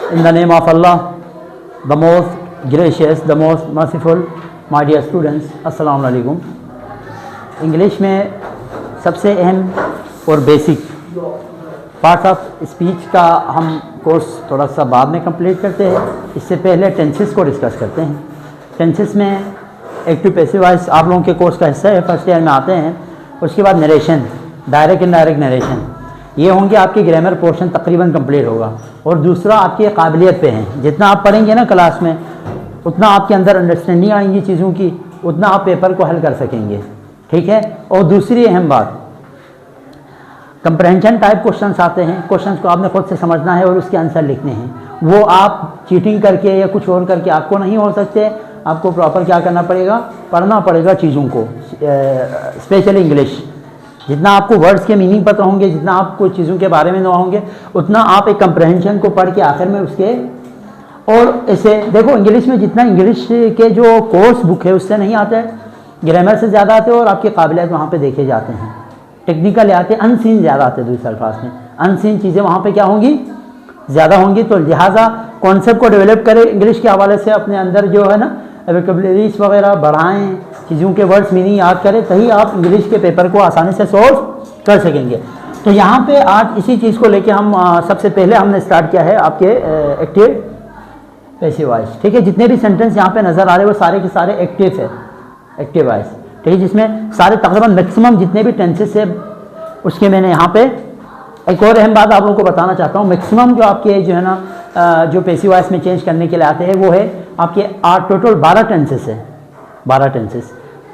In the name of Allah, the most gracious, the most merciful, my dear students, अस्सलाम वालेकुम। English में सबसे अहम और बेसिक पार्ट ऑफ स्पीच का हम कोर्स थोड़ा सा बाद में कंप्लीट करते हैं। इससे पहले टेंसेस को डिस्कस करते हैं। टेंसेस में एक्टिव पैसिव वॉइस आप लोगों के कोर्स का हिस्सा है, फर्स्ट ईयर में आते हैं। उसके बाद नरेशन, डायरेक्ट इनडायरेक्ट नरेशन, ये होंगे आपकी ग्रामर पोर्शन तकरीबन कंप्लीट होगा। और दूसरा आपकी काबिलियत पे है, जितना आप पढ़ेंगे ना क्लास में उतना आपके अंदर अंडरस्टैंडिंग आएंगी चीज़ों की, उतना आप पेपर को हल कर सकेंगे, ठीक है। और दूसरी अहम बात, कंप्रहेंशन टाइप क्वेश्चंस आते हैं। क्वेश्चंस को आपने खुद से समझना है और उसके आंसर लिखने हैं। वो आप चीटिंग करके या कुछ और करके आपको नहीं हो सकते। आपको प्रॉपर क्या करना पड़ेगा, पढ़ना पड़ेगा चीज़ों को, स्पेशली इंग्लिश। जितना आपको वर्ड्स के मीनिंग पता होंगे, जितना आपको चीज़ों के बारे में ना होंगे, उतना आप एक कंप्रहेंशन को पढ़ के आखिर में उसके। और इसे देखो, इंग्लिश में जितना इंग्लिश के जो कोर्स बुक है उससे नहीं आता है, ग्रामर से ज़्यादा आते हैं और आपकी काबिलियत वहाँ पे देखे जाते हैं। टेक्निकल आते हैं, अनसीन ज़्यादा आते हैं। दूसरे अल्फाज में अनसीन चीज़ें वहाँ पे क्या होंगी, ज़्यादा होंगी। तो लिहाजा कॉन्सेप्ट को डेवलप करें इंग्लिश के हवाले से, अपने अंदर जो है ना वोकैबुलरीज वगैरह बढ़ाएं, चीज़ों के वर्ड्स मीनिंग याद करें, तभी आप इंग्लिश के पेपर को आसानी से सॉल्व कर सकेंगे। तो यहाँ पे आज इसी चीज़ को लेके हम सबसे पहले हमने स्टार्ट किया है आपके एक्टिव पैसिव वॉइस, ठीक है। जितने भी सेंटेंस यहाँ पे नज़र आ रहे हैं वो सारे के सारे एक्टिव है, एक्टिव वॉइस, ठीक है। जिसमें सारे तकरीबन मैक्सिमम जितने भी टेंसेस है उसके मैंने यहाँ पे एक और अहम बात आप लोगों को बताना चाहता हूँ। मैक्सिमम जो आपके जो है ना जो पैसिव वॉइस में चेंज करने के लिए आते हैं वो है आपके टोटल 12 टेंसेस है। 12 टेंसेस,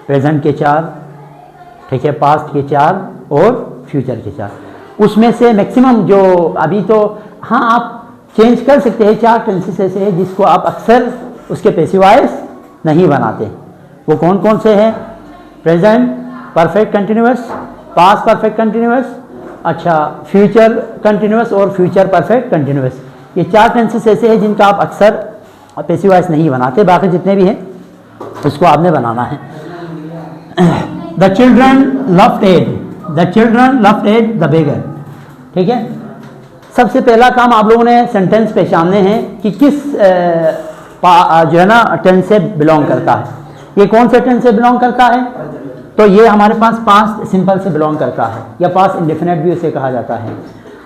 प्रेजेंट के 4, ठीक है, पास्ट के 4 और फ्यूचर के 4। उसमें से मैक्सिमम जो अभी तो हाँ आप चेंज कर सकते हैं, 4 टेंसेस ऐसे हैं जिसको आप अक्सर उसके पैसिव वॉइस नहीं बनाते। वो कौन कौन से हैं? Present perfect continuous, past perfect continuous, अच्छा फ्यूचर कंटिन्यूअस और फ्यूचर परफेक्ट कंटिन्यूअस। ये 4 टेंसेस ऐसे हैं जिनका आप अक्सर पैसिव वॉइस नहीं बनाते। बाकी जितने भी हैं उसको आपने बनाना है। The children loved aid, the children loved aid the beggar, ठीक है। सबसे पहला काम आप लोगों ने सेंटेंस पहचानने हैं कि किस जो है ना टेंस से बिलोंग करता है। ये कौन से टेंस से बिलोंग करता है? तो ये हमारे पास पास्ट सिंपल से बिलोंग करता है, या पास्ट इंडेफिनेट भी उसे कहा जाता है।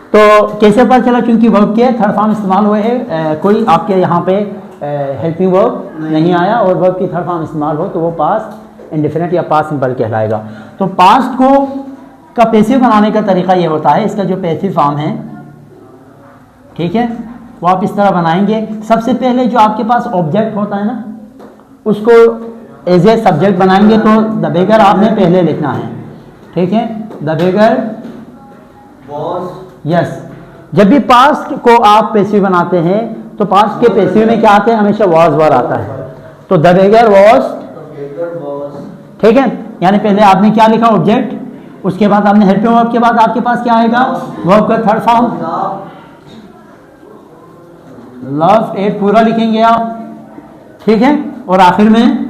तो कैसे पता चला? क्योंकि वर्ब के थर्ड फॉर्म इस्तेमाल हुए हैं। कोई आपके यहाँ पे हेल्पिंग वर्ब नहीं आया और वर्ब की थर्ड फॉर्म इस्तेमाल हो तो वो पास्ट इंडेफिनेट या पास्ट सिंपल कहलाएगा। तो पास्ट को का पैसिव बनाने का तरीका ये होता है, इसका जो पैसिव फॉर्म है, ठीक है, वो आप इस तरह बनाएंगे। सबसे पहले जो आपके पास ऑब्जेक्ट होता है ना उसको एज ए सब्जेक्ट बनाएंगे। तो द बेगर आपने पहले लिखना है, ठीक है। The beggar was, yes. जब भी पास्ट को आप पैसिव बनाते हैं तो पास्ट के पैसिव में क्या आते हैं? हमेशा वॉज वर आता है। तो द बेगर वॉज, ठीक है। यानी पहले आपने क्या लिखा? ऑब्जेक्ट, उसके बाद आपने हेल्पिंग वर्ब के बाद आपके पास क्या आएगा? वर्ब का थर्ड फॉर्म लव्ड एड पूरा लिखेंगे आप, ठीक है। और आखिर में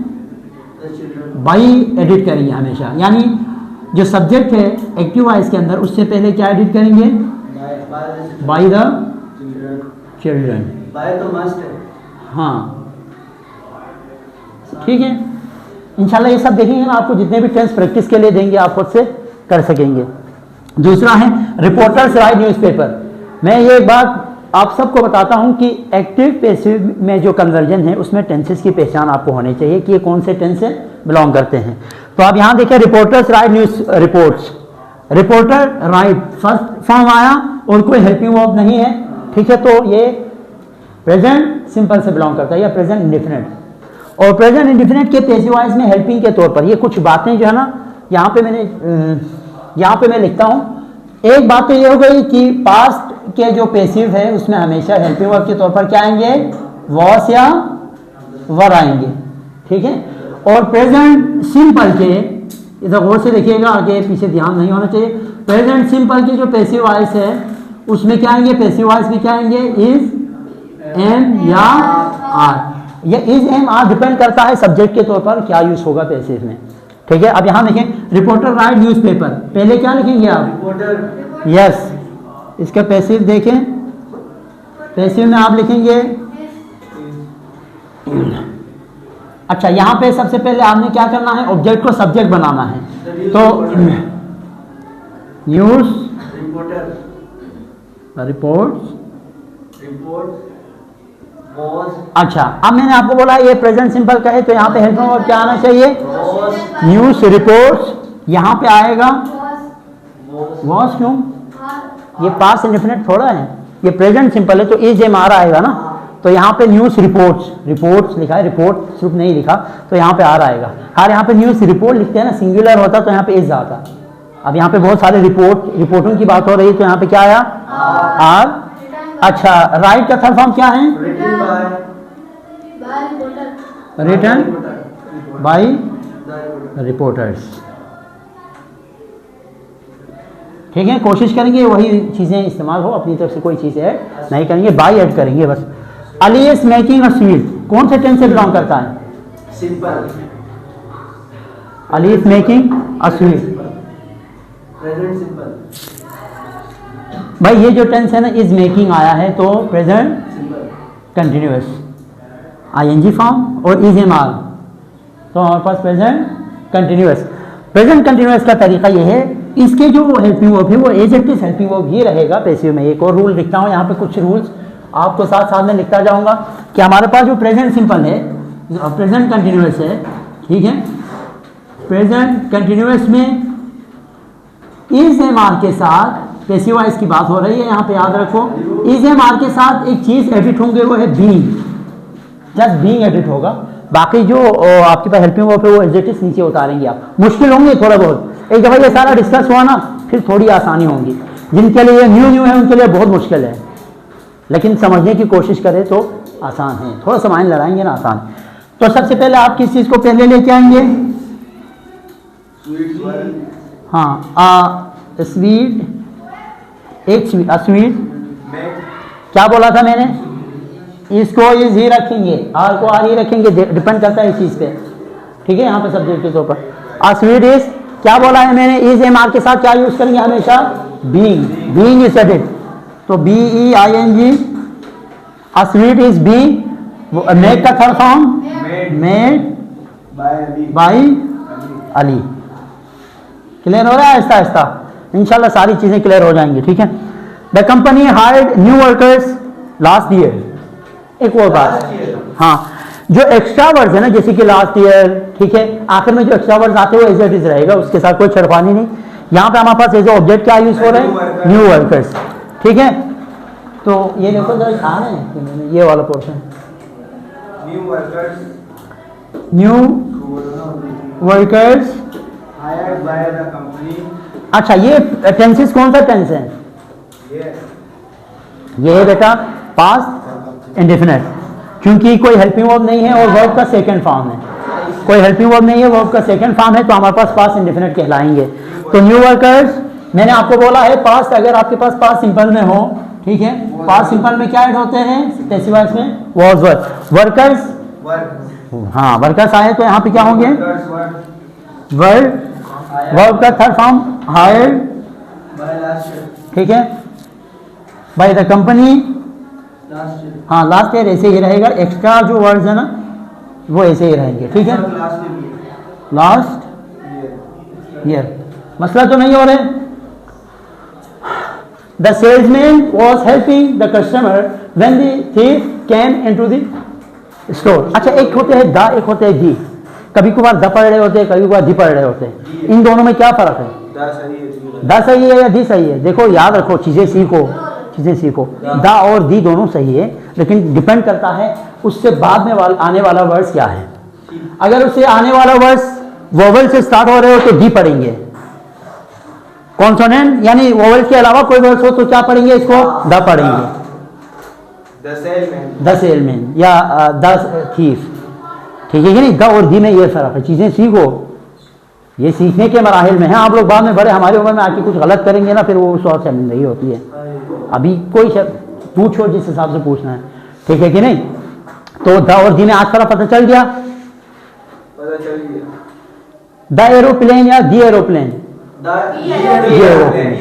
बाई एडिट करेंगे हमेशा, यानी जो सब्जेक्ट है एक्टिव वॉइस के अंदर उससे पहले क्या एडिट करेंगे? बाई द चिल्ड्रन, बाय तो मस्ट है, हाँ, ठीक है। इंशाल्लाह ये सब देखेंगे ना, आपको जितने भी टेंस प्रैक्टिस के लिए देंगे आप खुद से कर सकेंगे। दूसरा है रिपोर्टर्स राइट न्यूज़पेपर। मैं ये एक बात आप सबको बताता हूं कि एक्टिव पैसिव में जो कन्वर्जन है उसमें टेंसेस की पहचान आपको होनी चाहिए कि ये कौन से टेंस से बिलोंग करते हैं। तो आप यहां देखिए, reporters right news reports, reporter right first form आया और कोई हेल्पिंग वर्ब नहीं है, ठीक है। तो ये प्रेजेंट सिंपल से बिलोंग करता है या प्रेजेंट इंडेफिनेट। और प्रेजेंट इंडेफिनेट के पैसिव वॉइस में हेल्पिंग के तौर पर ये कुछ बातें जो है ना यहाँ पे मैं लिखता हूँ। एक बात तो ये हो गई कि पास्ट के जो पैसिव है उसमें हमेशा हेल्पिंग वर्ब के तौर पर क्या आएंगे? वॉस या वर आएंगे, ठीक है। और प्रेजेंट सिंपल के, इधर गौर से देखिएगा, आगे पीछे ध्यान नहीं होना चाहिए। प्रेजेंट सिंपल की जो पैसिव वॉइस है उसमें क्या आएंगे? पैसिव वॉइस में क्या आएंगे? इज, एम या आर। ये इज, एम, आर डिपेंड करता है सब्जेक्ट के तौर पर क्या यूज होगा पैसिव में, ठीक है। अब यहां देखें, रिपोर्टर राइट न्यूज़पेपर, पहले क्या लिखेंगे आप? Reporter, yes. इसका पैसिव देखें, पैसिव में आप लिखेंगे, अच्छा यहाँ पे सबसे पहले आपने क्या करना है, ऑब्जेक्ट को सब्जेक्ट बनाना है। तो न्यूज़ रिपोर्ट, अच्छा अब मैंने आपको बोला ये प्रेजेंट सिंपल का है, तो यहाँ पे हेल्प में क्या आना चाहिए, न्यूज़ रिपोर्ट्स, यहाँ पे आएगा वॉज, क्यों, ये पास्ट इंडेफिनिट थोड़ा है, ये प्रेजेंट सिंपल है तो इज एम आर आएगा ना, तो यहाँ पे न्यूज़ रिपोर्ट्स, रिपोर्ट्स लिखा है, रिपोर्ट सिर्फ नहीं लिखा तो यहाँ पे आर आएगा। हर यहाँ पे न्यूज़ रिपोर्ट लिखते हैं ना, सिंगुलर होता तो यहाँ पे इज आता। अब यहाँ पे बहुत सारे रिपोर्टों की बात हो रही है तो यहाँ पे क्या आया, आर। अच्छा राइट का थर्ड फॉर्म क्या है, रिटन बाय रिपोर्टर्स। ठीक है, कोशिश करेंगे वही चीज़ें इस्तेमाल हो, अपनी तरफ से कोई चीज़ ऐड नहीं करेंगे, बाय ऐड करेंगे बस। Ali is making a sweet, कौन से टेंस से बिलोंग करता है, simple. Ali is making a sweet, present simple. भाई ये जो टेंस है ना, इज मेकिंग आया है तो present simple continuous, ING form और इज एम आर, तो हमारे पास प्रेजेंट कंटिन्यूअस। प्रेजेंट कंटिन्यूअस का तरीका ये है, इसके जो हेल्पिंग वर्ब है वो as it is helping verb ही रहेगा पैसिव में। एक और रूल लिखता हूँ यहाँ पे, कुछ रूल्स आपको साथ साथ में लिखता जाऊंगा कि हमारे पास जो प्रेजेंट सिंपल है, प्रेजेंट कंटिन्यूअस है, ठीक है, प्रेजेंट कंटिन्यूअस में इज एम आर के साथ पैसिव वॉइस की बात हो रही है, यहाँ पे याद रखो इज एम आर के साथ एक चीज एडिट होंगे, वो है बीइंग, जस्ट बीइंग एडिट होगा, बाकी जो आपके पास हेल्पिंग वर्ब है वो एज इट इज नीचे उतारेंगे आप। मुश्किल होंगे थोड़ा बहुत, एक दफा ये सारा डिस्कस हुआ ना फिर थोड़ी आसानी होंगी, जिनके लिए न्यू है उनके लिए बहुत मुश्किल है, लेकिन समझने की कोशिश करें तो आसान है, थोड़ा सा माइंड लड़ाएंगे ना आसान। तो सबसे पहले आप किस चीज़ को पहले लेके आएंगे, हाँ स्वीट, एक स्वीट, क्या बोला था मैंने, इसको इज ही रखेंगे, आर को आर ही रखेंगे, डिपेंड करता है इस चीज़ पे, ठीक है, यहाँ पे सब्जेक्ट के तौर पर। आ स्वीट इज, क्या बोला है मैंने, इज एम आर के साथ क्या यूज करेंगे हमेशा, बीइंग, बीइंग इज एडिड, तो B E I N G, a sweet is being, made का third form made by Ali. Clear हो रहा है, आहिस्ता आहिस्ता इंशाल्लाह सारी चीजें क्लियर हो जाएंगी, ठीक है। The company hired new workers last year, एक और बात, हाँ जो एक्स्ट्रा वर्ड्स है ना, जैसे कि लास्ट ईयर, ठीक है, आखिर में जो एक्स्ट्रा वर्ड्स आते हैं वो एज इट इज रहेगा, उसके साथ कोई छड़पानी नहीं। यहाँ पे हमारे पास एज ऑब्जेक्ट क्या यूज हो रहा है, न्यू वर्कर्स, ठीक है। तो ये देखो जरा ध्यान है ये वाला portion, new workers hired by the company. अच्छा ये टेंसेस कौन सा टेंस है, ये है बेटा पास्ट इंडेफिनिट, क्योंकि कोई हेल्पिंग वर्ब नहीं है और वर्ब का सेकंड फॉर्म है, कोई हेल्पिंग वर्ब नहीं है, वर्ब का सेकंड फॉर्म है, तो हमारे पास पास्ट इंडेफिनिट कहलाएंगे। तो न्यू वर्कर्स, मैंने आपको बोला है पास्ट, अगर आपके पास पास्ट सिंपल में हो, ठीक है, पास्ट सिंपल में क्या ऐड होते हैं पैसिव वॉइस में, वाज वर, वर्कर्स, हाँ वर्कर्स आए तो यहाँ पे क्या होंगे, वर्ड, वर्ब का थर्ड फॉर्म हायर्ड, ठीक है, बाय द कंपनी, हाँ लास्ट ईयर ऐसे ही रहेगा, एक्स्ट्रा जो वर्ड्स है ना वो ऐसे ही रहेंगे, ठीक है, लास्ट ईयर। मसला तो नहीं हो रहे। The salesman was helping the customer when the thief came into the store. अच्छा एक होते हैं द, एक होते हैं दी, कभी कभार द पढ़ रहे होते हैं, कभी कभार दी पढ़ रहे होते हैं, इन दोनों में क्या फर्क है, द सही है या दी सही है। देखो याद रखो, चीजें सीखो, चीजें सीखो, द और दी दोनों सही है, लेकिन डिपेंड करता है उससे बाद में आने वाला वर्ड्स क्या है। अगर उससे आने वाला वर्ड्स वोवल से स्टार्ट हो रहे हो तो दी पढ़ेंगे, कॉन्सोनेंट यानी वोवल के अलावा कोई वर्ड्स हो तो क्या पढ़ेंगे, इसको द पढ़ेंगे, द सेलमैन या द थीफ, ठीक है कि नहीं। द और दी में ये फर्क है, चीजें सीखो, ये सीखने के मराहिल में है। आप लोग बाद में बड़े हमारी उम्र में आके कुछ गलत करेंगे ना, फिर वो उस वक्त शर्मिंदगी नहीं होती है। अभी कोई पूछो जिस हिसाब से पूछना है, ठीक है कि नहीं। तो द और दी में आज फर्क पता चल गया, द एरोप्लेन या दी एरोप्लेन,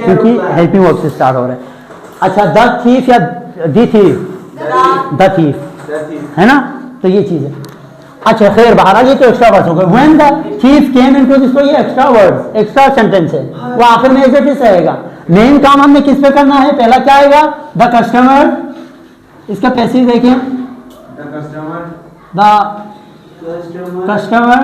क्योंकि हेल्पिंग वर्ब से स्टार्ट हो रहा है। अच्छा द थीफ या the thief, the thief, The thief. है ना? तो ये चीज है। अच्छा खैर बहरहाल ये तो एक्स्ट्रा वर्ड्स हो गए। When the thief came into this, ये एक्स्ट्रा वर्ड्स, एक्स्ट्रा सेंटेंस है, वो आखिर में एज इट इज रहेगा। मेन काम हमने किस पे करना है? पहला क्या आएगा? द कस्टमर, इसका पैसिव देखिए, The customer. The customer,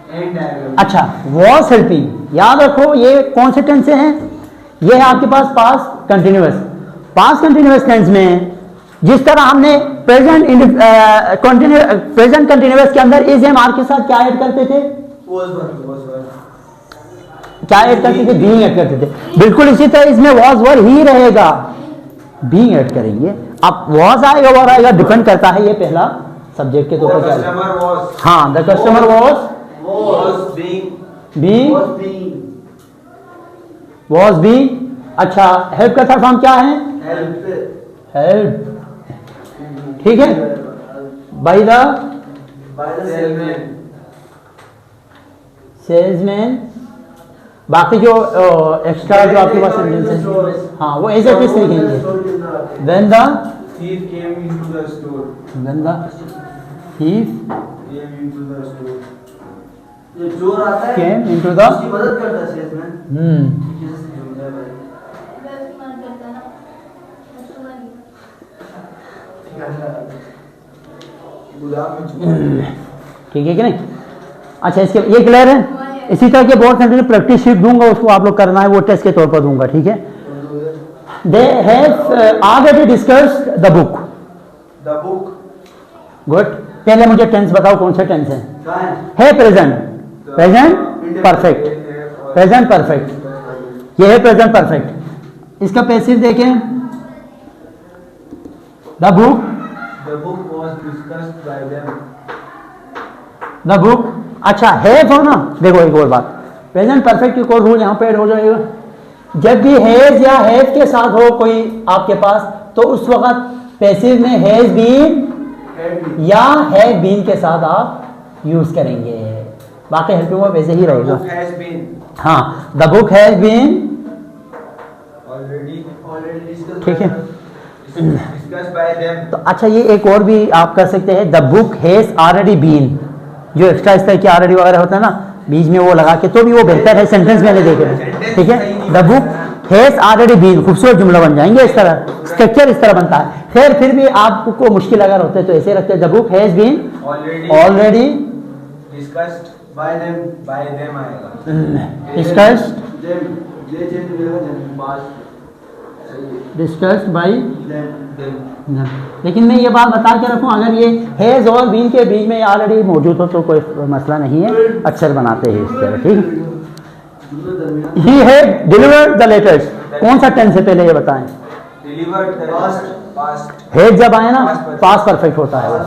And diagram. अच्छा वॉज हेल्पिंग, याद रखो ये कौन से टेंस से हैं? ये है आपके पास past continuous. Past continuous tense में जिस तरह हमने प्रेजेंट कंटिन्यूअस के अंदर इज एम आर के साथ क्या ऐड करते थे? Was one. क्या ऐड करते थे? बीइंग ऐड करते थे। बिल्कुल इसी तरह इसमें वॉज वर ही रहेगा, बीइंग ऐड करेंगे। अब वॉज आएगा वर आएगा, डिपेंड करता है ये पहला सब्जेक्ट के तौर The पर क्या customer was. हाँ, the customer Was being. Be Was being. Was be. अच्छा हेल्प का था फॉर्म क्या है? Help. हेल्प, ठीक है, by the By the salesman. Salesman. बाकी जो एक्स्ट्रा जो आपके पास सेंटेंस है, हाँ वो एज इट इज लिखेंगे। When the Thief came into the store. When the thief Came into the store. जो चोर आता है केम इनटू द, उसकी मदद करता है सेल्समैन। गुलाब में चोर। ठीक है कि नहीं? अच्छा इसके ये क्लियर है? इसी तरह के बहुत सेंटेंस प्रैक्टिस शीट दूंगा, उसको आप लोग करना है, वो टेस्ट के तौर पर दूंगा, ठीक है? They have already discussed the book. The book. Good. पहले मुझे टेंस बताओ कौन सा टेंस है? कहाँ है present, present perfect, present perfect, ये है प्रेजेंट परफेक्ट। इसका पैसिव देखें, the book, The book was discussed by them. The book. अच्छा हैव हो ना, देखो एक और बात, प्रेजेंट परफेक्ट एक और रूल यहाँ पे ऐड हो जाएगा। जब भी हैज या हैव के साथ हो कोई आपके पास, तो उस वक्त पैसिव में हैज बीन Had been. या हैव बीन के साथ आप यूज करेंगे, बाकी हेल्पिंग वर्ब वैसे ही The रहेगा। book has been हाँ, the book has been, already discussed. ठीक है। Discussed by them. तो अच्छा ये एक और भी आप कर सकते हैं, the book has already been, जो एक्स्ट्रा इस तरह के ऑलरेडी वगैरह होता है ना बीच में वो लगा के, तो भी वो बेहतर है, सेंटेंस मैंने देखे हैं, ठीक है। The book has already been, खूबसूरत जुमला बन जाएंगे इस तरह, स्ट्रक्चर इस तरह बनता है। खैर फिर भी आपको मुश्किल अगर होते हैं तो ऐसे रखते हैं, the book has been already Discussed by them. By them आएगा। Discussed, Them. They change मिलेगा them. Past. सही है। Discussed by. Them. लेकिन मैं ये बात बता के रखूं, अगर ये हैज और बीन के बीच में ऑलरेडी मौजूद हो तो कोई मसला नहीं है, अक्सर बनाते हैं इस तरह, ठीक दोनों दरमियान। He had delivered the letters, कौन सा टेंस है पहले ये बताएं? Delivered the past. Past. Had जब आए ना पास परफेक्ट होता है वो।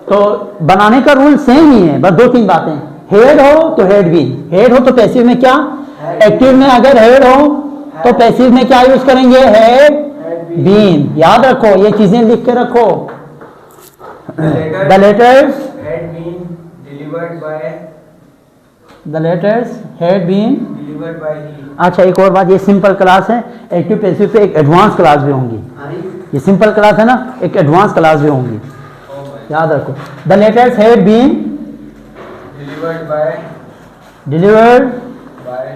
तो बनाने का रूल सेम ही है, बस दो तीन बातें, हेड हो तो हेड बीन, हेड हो तो पैसिव में क्या, एक्टिव में अगर हेड हो तो पैसिव में क्या यूज करेंगे, हेड बीन। याद रखो ये चीजें लिख के रखो। The letters Had been delivered by. The letters had been. Delivered by he. अच्छा एक और बात, ये सिंपल क्लास है, एक्टिव पैसिव पे एक एडवांस क्लास भी होंगी। ये सिंपल क्लास है ना, एक एडवांस क्लास भी होंगी, याद रखो। The letters had been Delivered by. Delivered, By.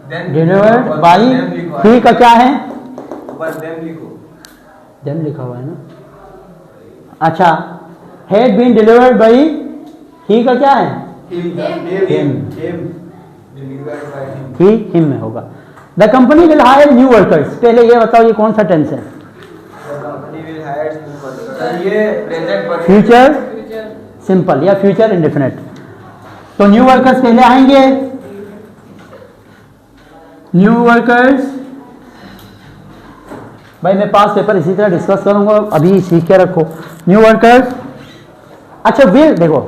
Then. Delivered ऊपर बाई, them लिखो। ही का क्या है, ऊपर them लिखो। देम लिखा हुआ है ना। अच्छा हैड बीन डिलीवर्ड बाई, ही का क्या है, Him. Delivered by him. He him में होगा। The company will hire new workers, पहले ये बताओ ये कौन सा टेंस है? The company will hire new workers. ये present perfect. फ्यूचर सिंपल या फ्यूचर इंडेफिनिट। तो न्यू वर्कर्स पहले आएंगे, न्यू वर्कर्स। भाई मैं पास पेपर इसी तरह डिस्कस करूंगा, अभी सीख के रखो। New workers. अच्छा विल, देखो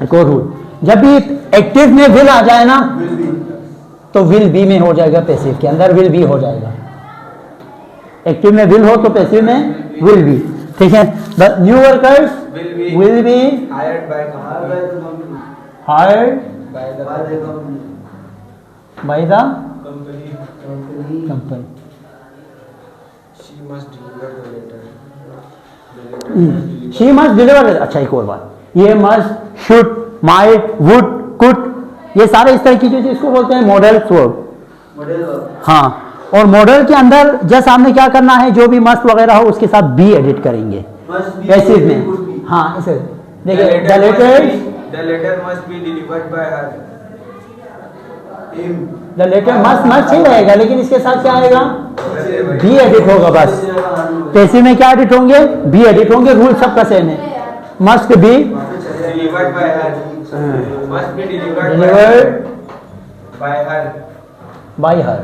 एक और रूल, जब भी एक्टिव में विल आ जाए ना Will be. तो विल बी में हो जाएगा, पैसिव के अंदर विल बी हो जाएगा। एक्टिव में विल हो तो पैसिव में विल बी, ठीक है। The new workers Will be. Will be Hired by company. Hired By the company. By the Company. Company She must deliver the letter. She must deliver. अच्छा एक और बात, ये must, should, might, would, could, ये सारे इस तरह की चीजें इसको बोलते हैं मॉडल्स वर्ब। हाँ, और मॉडल के अंदर जैसे आपने क्या करना है, जो भी मस्ट वगैरह हो उसके साथ बी एडिट करेंगे पैसिव में। हाँ इसे देखिए, The letter must be delivered by her. The letter must ही रहेगा, लेकिन इसके साथ क्या आएगा, बी एडिट होगा बस। पैसिव में क्या एडिट होंगे, बी एडिट होंगे, रूल सबका सेम है। Must be Delivered by her. Must be delivered delivered by her. Bye her.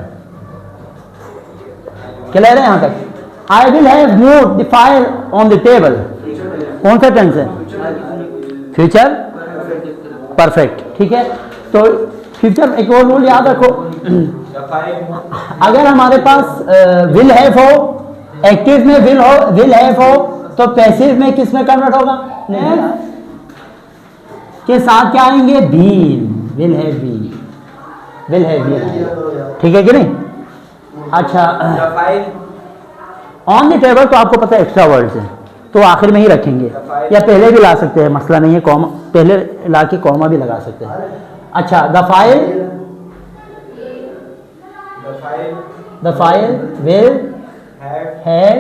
Clear है यहाँ तक? I will have moved the file on the table, कौन सा टेंस है, फ्यूचर परफेक्ट। ठीक है, तो फ्यूचर एक और रूल याद रखो, The file अगर हमारे पास विल हैव हो, एक्टिव में विल हैव हो, तो पैसिव में किस में कन्वर्ट होगा, के साथ क्या आएंगे, been, will have been, will have been. ठीक है कि नहीं? अच्छा, the file on the table तो आपको पता है एक्स्ट्रा वर्ड्स है, तो आखिर में ही रखेंगे, या पहले भी ला सकते हैं, मसला नहीं है, कॉमा पहले ला के कॉमा भी लगा सकते हैं। अच्छा, the file will have have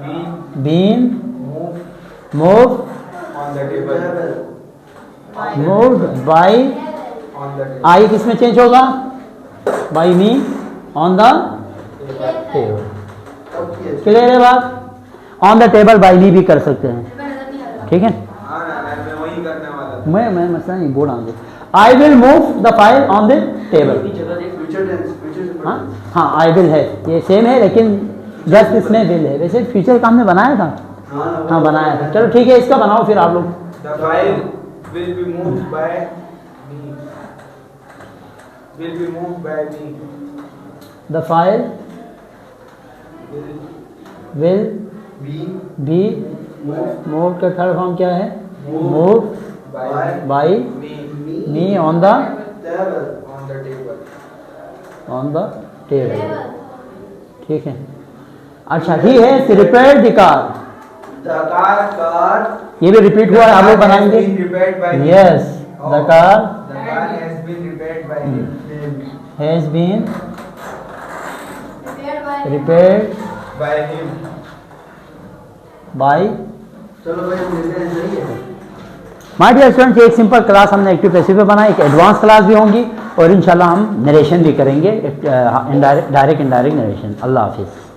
been been moved move on the table. Moved by, On the table. I किस में चेंज होगा, by me on the table. Clear है बात? On the table by me भी कर सकते हैं। ठीक है, हाँ ना, मैं वही करने वाला था। मैं मसला नहीं बोल रहा हूँ, I will move the file on the table. हाँ हाँ, आई विल है, ये सेम है, लेकिन जस्ट इसमें विल है। वैसे फ्यूचर का हमने बनाया था, हाँ बनाया था। चलो ठीक है, इसका बनाओ फिर आप लोग। The file will be moved by me. Will be moved by me. The file Will will be be moved move का थर्ड फॉर्म क्या है, move by by me me on the on the table. Table. ठीक है, अच्छा, he has repaired the car, The car ये भी repeat हुआ है, आप लोग बनाएंगे। has been repaired by him. Yes, the car The car has been repaired by him. Has been repaired By him. By. चलो भाई हम मिलते हैं, सही है। माय डियर स्टूडेंट्स, एक सिंपल क्लास हमने एक्टिव पैसिव पे बनाई, एक एडवांस क्लास भी होंगी, और इंशाल्लाह हम नरेशन भी करेंगे, डायरेक्ट इनडायरेक्ट नरेशन। अल्लाह हाफिज़।